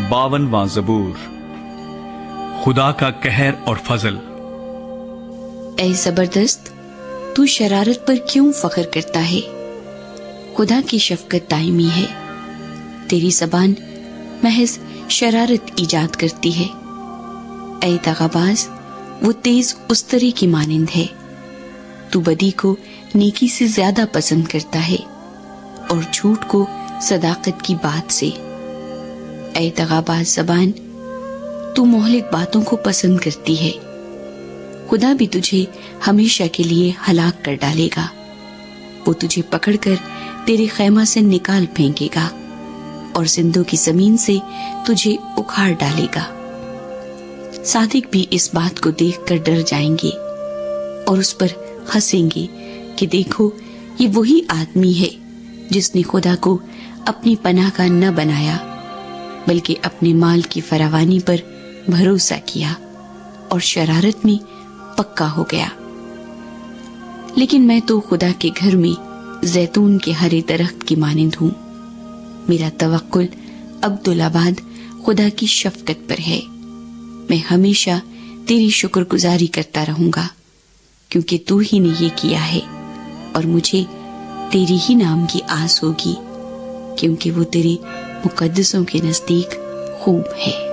52واں زبور۔ خدا کا قہر اور فضل۔ اے زبردست، تو شرارت پر کیوں فخر کرتا ہے؟ خدا کی شفقت دائمی ہے، تیری زبان محض شرارت ایجاد کرتی ہے۔ اے دغاباز، وہ تیز استری کی مانند ہے، تو بدی کو نیکی سے زیادہ پسند کرتا ہے اور جھوٹ کو صداقت کی بات سے۔ اے دغاباز زبان، تو مہلک باتوں کو پسند کرتی ہے، خدا بھی تجھے ہمیشہ کے لیے ہلاک کر ڈالے گا، وہ تجھے پکڑ کر تیرے خیمہ سے نکال پھینکے گا اور زندوں کی زمین سے تجھے اکھاڑ ڈالے گا۔ صادق بھی اس بات کو دیکھ کر ڈر جائیں گے اور اس پر ہنسیں گے کہ دیکھو، یہ وہی آدمی ہے جس نے خدا کو اپنی پناہ کا نہ بنایا بلکہ اپنے مال کی فراوانی پر بھروسہ کیا اور شرارت میں پکا ہو گیا۔ لیکن میں تو خدا کے گھر میں زیتون کے ہرے درخت کی مانند ہوں، میرا توکل عبدالآباد خدا کی شفقت پر ہے۔ میں ہمیشہ تیری شکر گزاری کرتا رہوں گا، کیونکہ تو ہی نے یہ کیا ہے اور مجھے تیری ہی نام کی آس ہوگی، کیونکہ وہ تیرے مقدسوں کے نزدیک خوب ہے۔